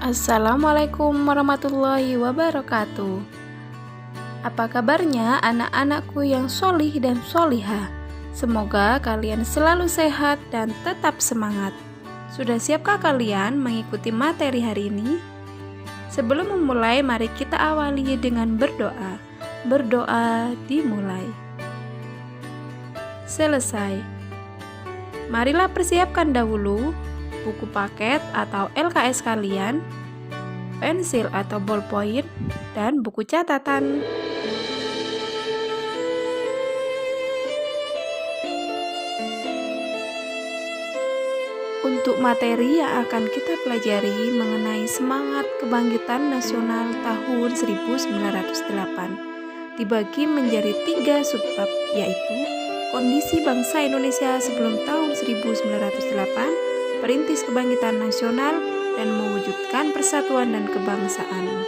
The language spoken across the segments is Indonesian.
Assalamualaikum warahmatullahi wabarakatuh. Apa kabarnya anak-anakku yang solih dan solihah? Semoga kalian selalu sehat dan tetap semangat. Sudah siapkah kalian mengikuti materi hari ini? Sebelum memulai, mari kita awali dengan berdoa. Berdoa dimulai. Selesai. Marilah persiapkan dahulu buku paket atau LKS kalian, pensil atau ballpoint, dan buku catatan. Untuk materi yang akan kita pelajari mengenai semangat kebangkitan nasional tahun 1908 dibagi menjadi 3 subbab, yaitu kondisi bangsa Indonesia sebelum tahun 1908, perintis kebangkitan nasional, dan mewujudkan persatuan dan kebangsaan.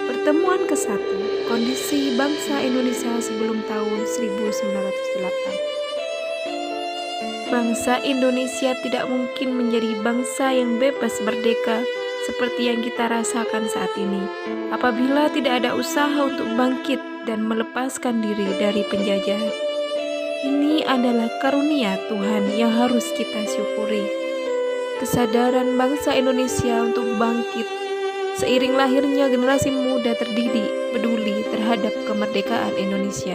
Pertemuan ke-1, kondisi bangsa Indonesia sebelum tahun 1908. Bangsa Indonesia tidak mungkin menjadi bangsa yang bebas merdeka seperti yang kita rasakan saat ini apabila tidak ada usaha untuk bangkit dan melepaskan diri dari penjajah. Ini adalah karunia Tuhan yang harus kita syukuri. Kesadaran bangsa Indonesia untuk bangkit seiring lahirnya generasi muda terdidik peduli terhadap kemerdekaan Indonesia.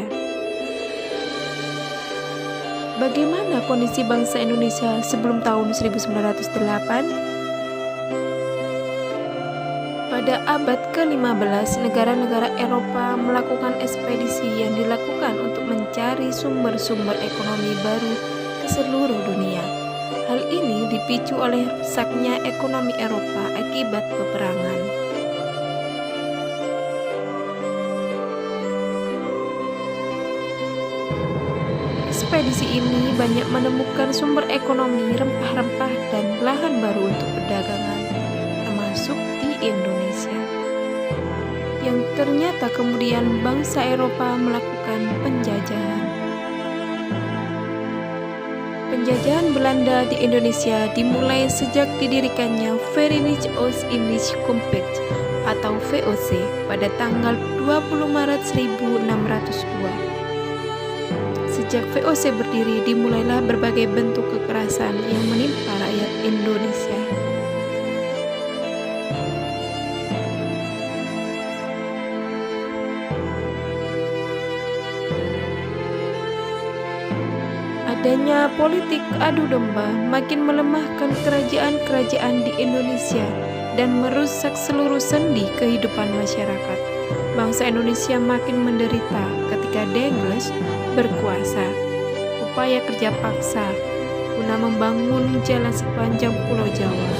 Bagaimana kondisi bangsa Indonesia sebelum tahun 1908? Pada abad ke-15, negara-negara Eropa melakukan ekspedisi yang dilakukan untuk mencari sumber-sumber ekonomi baru ke seluruh dunia. Hal ini dipicu oleh rusaknya ekonomi Eropa akibat peperangan. Ekspedisi ini banyak menemukan sumber ekonomi, rempah-rempah, dan lahan baru untuk perdagangan, termasuk di Indonesia, yang ternyata kemudian bangsa Eropa melakukan penjajahan. Penjajahan Belanda di Indonesia dimulai sejak didirikannya Verenigde Oost-Indische Compagnie atau VOC pada tanggal 20 Maret 1602. Sejak VOC berdiri, dimulailah berbagai bentuk kekerasan yang menimpa rakyat Indonesia. Adanya politik adu domba makin melemahkan kerajaan-kerajaan di Indonesia dan merusak seluruh sendi kehidupan masyarakat. Bangsa Indonesia makin menderita ketika Dengles berkuasa. Upaya kerja paksa guna membangun jalan sepanjang Pulau Jawa.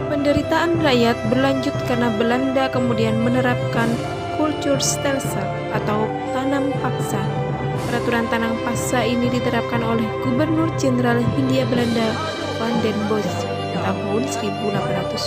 Penderitaan rakyat berlanjut karena Belanda kemudian menerapkan Kulturstelsel atau tanam paksa. Peraturan tanam paksa ini diterapkan oleh Gubernur Jenderal Hindia Belanda Van den Bosch tahun 1828.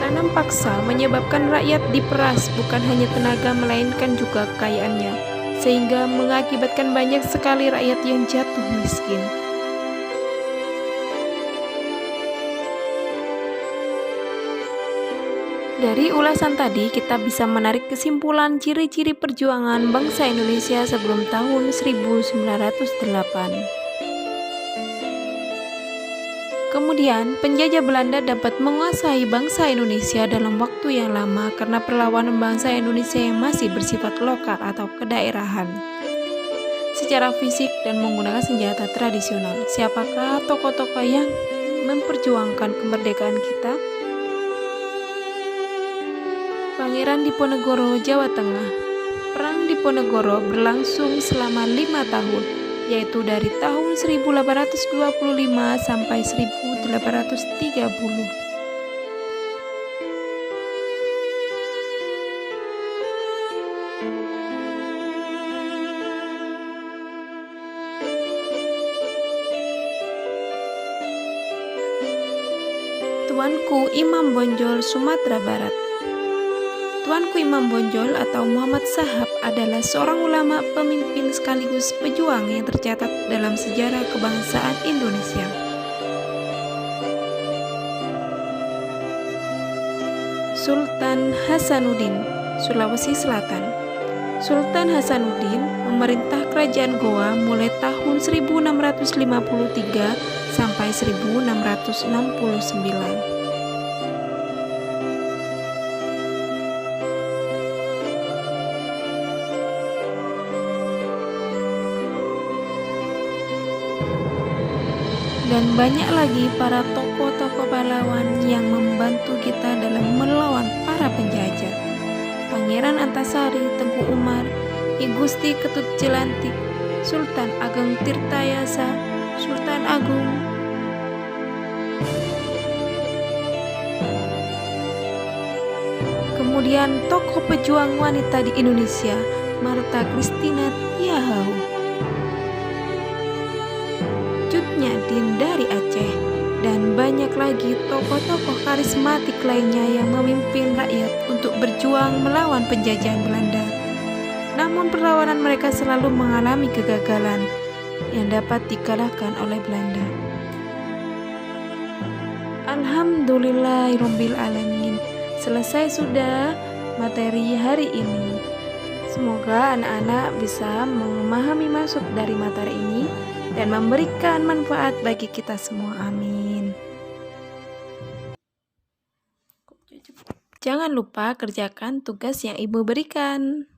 Tanam paksa menyebabkan rakyat diperas bukan hanya tenaga melainkan juga kekayaannya, sehingga mengakibatkan banyak sekali rakyat yang jatuh miskin. Dari ulasan tadi kita bisa menarik kesimpulan ciri-ciri perjuangan bangsa Indonesia sebelum tahun 1908. Kemudian, penjajah Belanda dapat menguasai bangsa Indonesia dalam waktu yang lama karena perlawanan bangsa Indonesia yang masih bersifat lokal atau kedaerahan secara fisik dan menggunakan senjata tradisional. Siapakah tokoh-tokoh yang memperjuangkan kemerdekaan kita? Pangeran Diponegoro, Jawa Tengah. Perang Diponegoro berlangsung selama 5 tahun, yaitu dari tahun 1825 sampai 1830. Tuanku Imam Bonjol, Sumatera Barat. Tuanku Imam Bonjol atau Muhammad Shahab adalah seorang ulama, pemimpin sekaligus pejuang yang tercatat dalam sejarah kebangsaan Indonesia. Sultan Hasanuddin, Sulawesi Selatan. Sultan Hasanuddin memerintah kerajaan Goa mulai tahun 1653 sampai 1669. Dan banyak lagi para tokoh-tokoh pahlawan yang membantu kita dalam melawan para penjajah. Pangeran Antasari, Tengku Umar, I Gusti Ketut Jelantik, Sultan Ageng Tirtayasa, Sultan Agung, kemudian tokoh pejuang wanita di Indonesia, Martha Christina Tiahau, Cut Nyak-Dien dari Aceh, dan banyak lagi tokoh-tokoh karismatik lainnya yang memimpin rakyat untuk berjuang melawan penjajahan Belanda. Namun perlawanan mereka selalu mengalami kegagalan yang dapat dikalahkan oleh Belanda. Alhamdulillahirabbil alamin. Selesai sudah materi hari ini. Semoga anak-anak bisa memahami maksud dari materi ini dan memberikan manfaat bagi kita semua. Amin. Jangan lupa kerjakan tugas yang Ibu berikan.